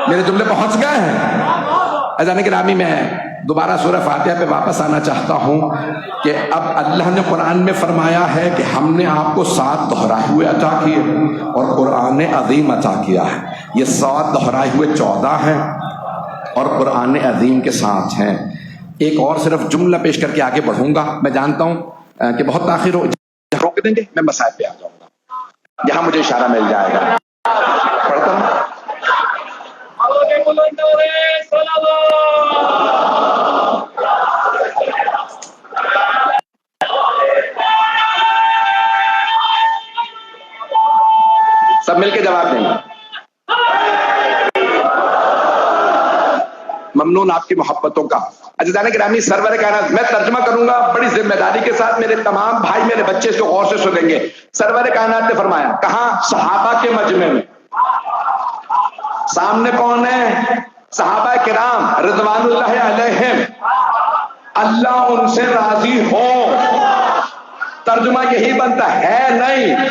میرے جملے پہنچ گئے ہیں؟ اذان گرامی میں دوبارہ سورہ فاتحہ پہ واپس آنا چاہتا ہوں کہ اب اللہ نے قرآن میں فرمایا ہے کہ ہم نے آپ کو 7 دہرائے ہوئے عطا کیے اور قرآن عظیم عطا کیا ہے. یہ 7 دہرائے ہوئے 14 ہیں اور قرآن عظیم کے ساتھ ہیں. ایک اور صرف جملہ پیش کر کے آگے بڑھوں گا. میں جانتا ہوں کہ بہت تاخیر ہو، روک دیں گے، میں مسائل پہ آ جاؤں گا جہاں مجھے اشارہ مل جائے گا. پڑھتا ہوں. سب مل کے جواب دیں گے. ممنون آپ کی محبتوں کا. عزیزان گرامی، سرور کائنات، میں ترجمہ کروں گا بڑی ذمہ داری کے ساتھ. میرے تمام بھائی، میرے بچے اس کو غور سے سنیں گے. سرور کائنات نے فرمایا، کہاں؟ صحابہ کے مجمع میں. سامنے کون ہے؟ صحابہ کرام رضوان اللہ علیہم. اللہ ان سے راضی ہو. ترجمہ یہی بنتا ہے نہیں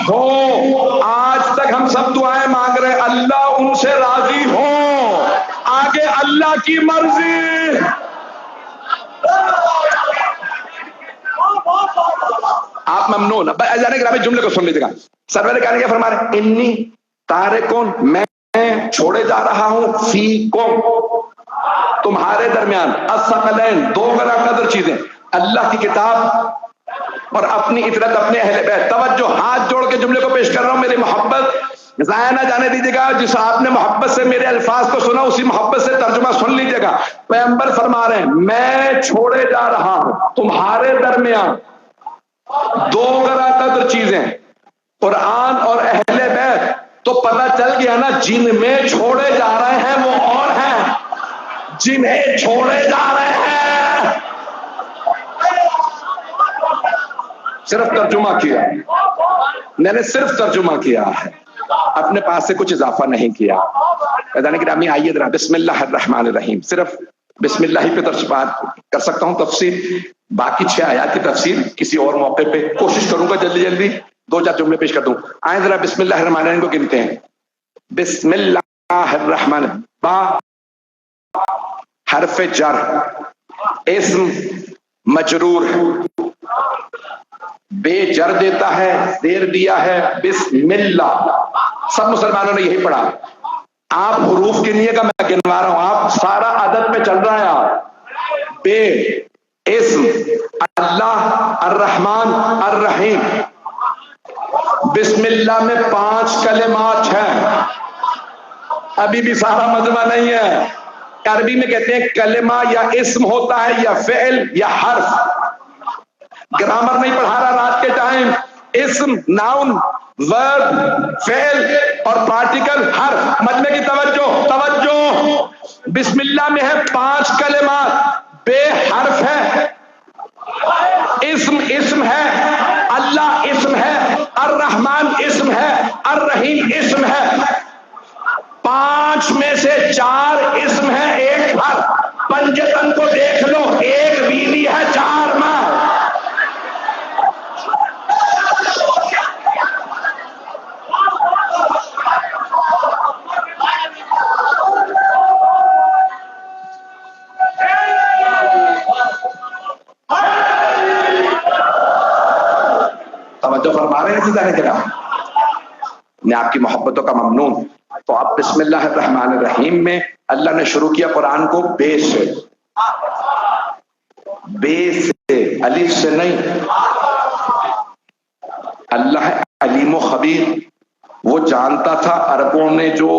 ہو. آج تک ہم سب دعائیں مانگ رہے، اللہ ان سے راضی ہو. آگے اللہ کی مرضی. آپ ممنون. جانے گرامی جملے کو سن لیجیے گا. سرور کہنے کیا فرما رہے؟ انی تارکون، میں چھوڑے جا رہا ہوں، فیکم، تمہارے درمیان، الثقلین، 2 گنا قدر چیزیں، اللہ کی کتاب اور اپنی اطاعت، اپنے اہل بیت. توجہ، ہاتھ جوڑ کے جملے کو پیش کر رہا ہوں. میری محبت ضائع نہ جانے دیجیے گا. جس آپ نے محبت سے میرے الفاظ کو سنا، اسی محبت سے ترجمہ سن لیجیے گا. پیغمبر فرما رہے ہیں، میں چھوڑے جا رہا ہوں تمہارے درمیان 2 گنا قدر چیزیں، قرآن اور اہل بیت. تو پتہ چل گیا نا، جن میں چھوڑے جا رہے ہیں وہ اور ہیں جنہیں چھوڑے جا رہے ہیں. صرف ترجمہ کیا، میں نے صرف ترجمہ کیا ہے، اپنے پاس سے کچھ اضافہ نہیں کیا. عزیزان گرامی، آئیے ذرا بسم اللہ الرحمن الرحیم. صرف بسم اللہ پہ ترجمات کر سکتا ہوں. تفسیر باقی 6 آیات کی تفسیر کسی اور موقع پہ کوشش کروں گا جلدی جلدی 2-4 جملے پیش کر دوں. آئیں ذرا بسم اللہ الرحمن الرحیم کو گنتے ہیں. بسم اللہ الرحمن. با حرف جر، اسم مجرور، بے جر دیتا ہے، زیر دیا ہے، بسم اللہ. سب مسلمانوں نے یہی پڑھا. آپ حروف کی نہیں ہے کہ میں گنوا رہا ہوں، آپ سارا عدد میں چل رہا ہے. آپ بے، اسم، اللہ، الرحمن، الرحیم. بسم اللہ میں 5 کلمات ہیں. ابھی بھی سارا مجمع نہیں ہے. عربی میں کہتے ہیں کلمہ یا اسم ہوتا ہے یا فعل یا حرف. گرامر نہیں پڑھا رہا رات کے ٹائم. اسم، ناؤن، ورب، فعل اور پارٹیکل، حرف. مجمع کی توجہ. بسم اللہ میں ہے 5 کلمات. بے حرف ہے، اسم ہے، اللہ اسم ہے، الرحمن اسم ہے، الرحیم اسم ہے. 5 میں سے 4 اسم ہے، 1 حرف. پنجتن کو دیکھ لو، 1 بیوی ہے، 4 ماں. توجہ فرما رہے ہیں ذرا کرام. میں آپ کی محبتوں کا ممنون. تو آپ بسم اللہ الرحمن الرحیم میں اللہ نے شروع کیا قرآن کو بے سے. بے سے، الف سے نہیں. اللہ علیم و خبیر، وہ جانتا تھا عربوں نے جو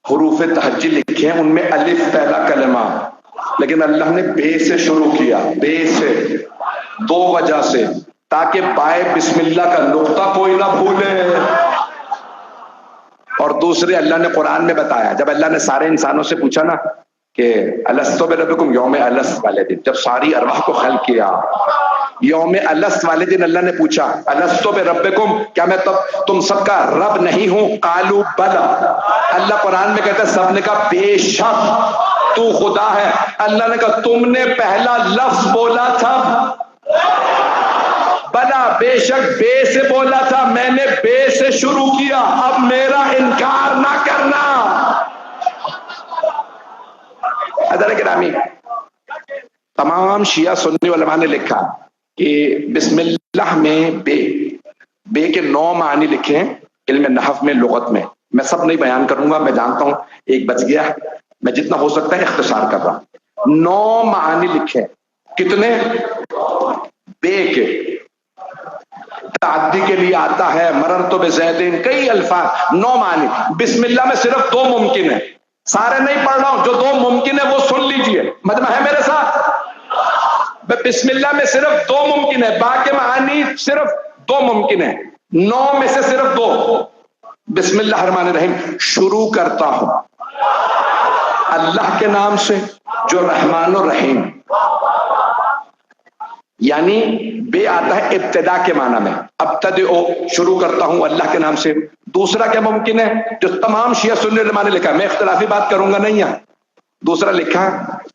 حروف تہجی لکھے ہیں ان میں الف پہلا کلمہ، لیکن اللہ نے بے سے شروع کیا. بے سے 2 وجہ سے، تاکہ بائے بسم اللہ کا نقطہ کوئی نہ بھولے. اور دوسرے اللہ نے قرآن میں بتایا، جب اللہ نے سارے انسانوں سے پوچھا نا کہ الستو بربکم یوم الست والے دن، جب ساری ارواح کو خلق کیا یوم الست والے دن اللہ نے پوچھا الستو بربکم، کیا میں تم سب کا رب نہیں ہوں؟ قالوا بلا. اللہ قرآن میں کہتا ہے سب نے کہا بے شک تو خدا ہے. اللہ نے کہا تم نے پہلا لفظ بولا تھا بلا بے شک بے سے بولا تھا، میں نے بے سے شروع کیا، اب میرا انکار نہ کرنا۔ حضرت گرامی، تمام شیعہ سنی علماء نے لکھا کہ بسم اللہ میں بے کے 9 معنی لکھے ہیں علم نحو میں، لغت میں۔ میں سب نہیں بیان کروں گا، میں جانتا ہوں ایک بچ گیا، میں جتنا ہو سکتا ہے اختصار کر رہا ہوں۔ 9 معنی لکھے، کتنے؟ بے کے تعدی کے لیے آتا ہے، مررت بزیدین، کئی الفاظ، 9 معنی۔ بسم اللہ میں صرف 2 ممکن ہے، سارے نہیں پڑھ رہا ہوں، جو 2 ممکن ہے وہ سن لیجئے، مجمع ہے میرے ساتھ؟ بسم اللہ میں صرف 2 ممکن ہے، باقی معانی صرف 2 ممکن ہے، 9 میں سے صرف 2۔ بسم اللہ الرحمن الرحیم، شروع کرتا ہوں اللہ کے نام سے جو رحمان و رحیم، یعنی بے آتا ہے ابتدا کے معنی میں، ابتدئ، شروع کرتا ہوں اللہ کے نام سے۔ دوسرا کیا ممکن ہے جو تمام شیعہ سنی علماء نے لکھا، میں اختلافی بات کروں گا نہیں یہاں، دوسرا لکھا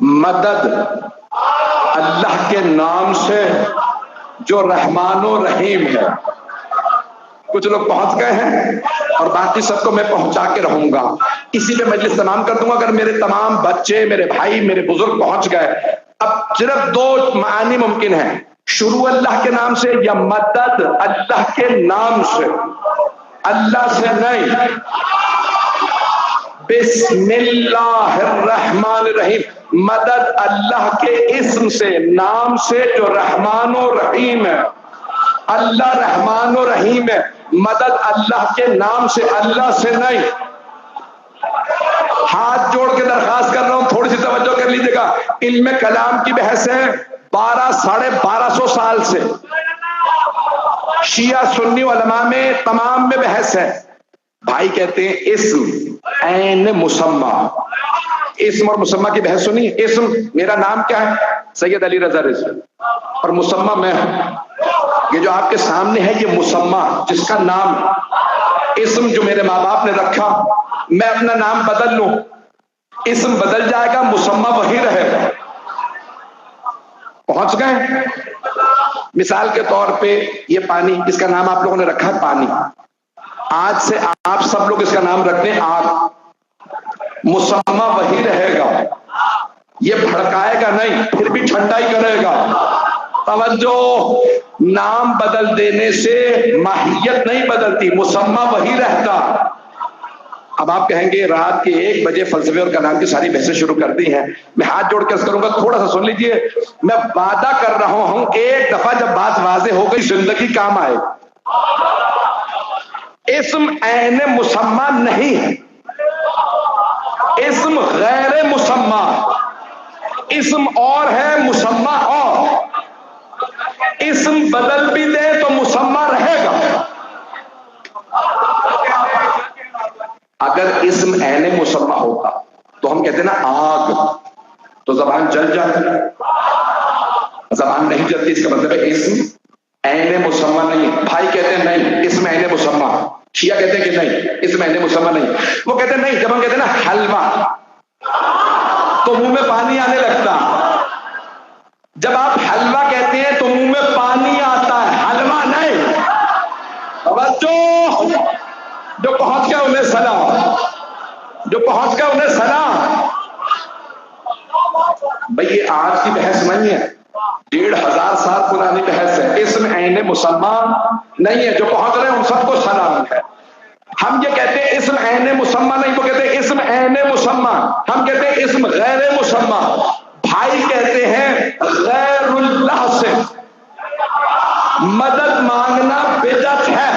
مدد اللہ کے نام سے جو رحمان و رحیم ہے۔ کچھ لوگ پہنچ گئے ہیں اور باقی سب کو میں پہنچا کے رہوں گا، اسی پہ مجلس تمام کر دوں گا۔ اگر میرے تمام بچے، میرے بھائی، میرے بزرگ پہنچ گئے، اب صرف 2 معنی ممکن ہیں، شروع اللہ کے نام سے یا مدد اللہ کے نام سے، اللہ سے نہیں۔ بسم اللہ الرحمن الرحیم، مدد اللہ کے اسم سے، نام سے جو رحمان و رحیم ہے۔ اللہ رحمان و رحیم ہے، مدد اللہ کے نام سے، اللہ سے نہیں۔ ہاتھ جوڑ کے درخواست کر رہا ہوں، تھوڑی سی توجہ کر لیجیے گا، علم کلام کی بحث ہے 1200 سال سے، شیعہ سنی علماء میں تمام میں بحث ہے۔ بھائی کہتے ہیں اسم عین مسمى، اسم اور مسمى کی بحث سنی۔ اسم میرا نام کیا ہے؟ سید علی رضا رضوی، اور مسمى میں ہوں۔ یہ جو آپ کے سامنے ہے یہ مسمى، جس کا نام، اسم جو میرے ماں باپ نے رکھا، میں اپنا نام بدل لوں، اسم بدل جائے گا، مسمى وہی رہے گا۔ پہنچ گئے؟ مثال کے طور پہ یہ پانی، اس کا نام آپ لوگوں نے رکھا ہے پانی، آج سے آپ سب لوگ اس کا نام رکھتے ہیں آگ، مسمى وہی رہے گا، یہ بھڑکائے گا نہیں، پھر بھی ٹھنڈا ہی کرے گا۔ توجہ، نام بدل دینے سے ماہیت نہیں بدلتی، مسمى وہی رہتا۔ اب آپ کہیں گے رات کے 1 بجے فلسفے اور کلام کی ساری بحثیں شروع کر دی ہیں، میں ہاتھ جوڑ کے عرض کروں گا تھوڑا سا سن لیجئے، میں وعدہ کر رہا ہوں ایک دفعہ جب بات واضح ہو گئی زندگی کام آئے۔ اسم عین مسمى نہیں ہے، اسم غیر مسمى، اسم اور ہے، مسمى اور۔ اسم بدل بھی دے تو مسمى رہے گا۔ اگر اسم عین مسمى ہوتا تو ہم کہتے ہیں نا آگ، تو زبان جل جاتی، زبان نہیں جلتی، اس کا مطلب ہے اسم عین مسمى نہیں۔ بھائی کہتے ہیں نہیں اسم عین مسمى، شیعہ کہتے ہیں کہ نہیں اسم عین مسمى نہیں۔ وہ کہتے ہیں نہیں، جب ہم کہتے ہیں نا حلوہ تو منہ میں پانی آنے لگتا، جب آپ حلوہ کہتے ہیں تو منہ میں پانی آتا ہے، حلوہ نہیں۔ توجہ، جو پہنچ گیا انہیں سلام، جو پہنچ گیا انہیں سلام۔ بھئی یہ آج کی بحث نہیں ہے، 1500 سال پرانی بحث ہے، اسم عین مسمى نہیں ہے، جو پہنچ رہے ہیں ان سب کو سلام ہے۔ ہم یہ کہتے ہیں اسم عین مسمى نہیں، وہ کہتے ہیں اسم عین مسمى، ہم کہتے ہیں اسم غیر مسمى۔ بھائی کہتے ہیں غیر اللہ سے مدد مانگنا بدعت ہے۔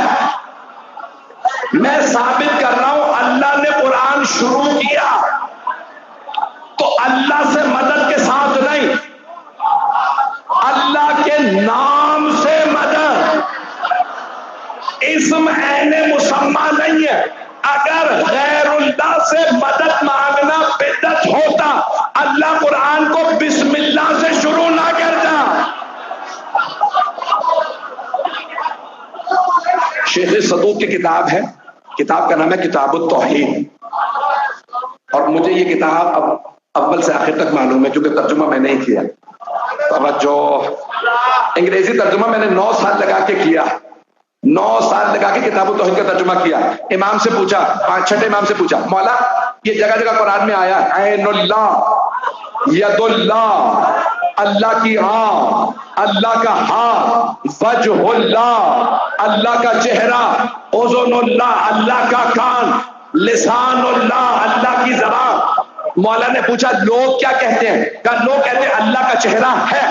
میں ثابت کر رہا ہوں اللہ نے قرآن شروع کیا تو اللہ سے مدد کے ساتھ نہیں، اللہ کے نام سے مدد، اسم عین مسمى نہیں ہے۔ اگر غیر اللہ سے مدد مانگنا بدعت ہوتا اللہ قرآن کو بسم اللہ سے شروع نہ کرتا۔ شیخ صدوق کی کتاب ہے، کتاب کا نام ہے کتاب التوحید، اور مجھے یہ کتاب اب اول سے آخر تک معلوم ہے کیونکہ ترجمہ میں نہیں کیا۔ توجہ، انگریزی ترجمہ میں نے 9 سال لگا کے کیا، 9 سال لگا کے کتاب التوحید کا ترجمہ کیا. امام سے پوچھا، 5 امام سے پوچھا، مولا یہ جگہ جگہ قرآن میں آیا عین اللہ، ید اللہ، اللہ کی آنکھ، اللہ کا ہاتھ، وجہ اللہ، اللہ کا چہرہ، اذن اللہ، اللہ کا کان، لسان اللہ، اللہ کی زبان. مولا نے پوچھا لوگ کیا کہتے ہیں؟ کہا لوگ کہتے ہیں اللہ کا چہرہ ہے،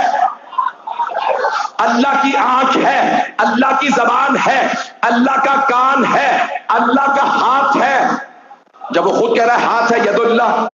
اللہ کی آنکھ ہے، اللہ کی زبان ہے، اللہ کا کان ہے، اللہ کا ہاتھ ہے. جب وہ خود کہہ رہا ہے ہاتھ ہے ید اللہ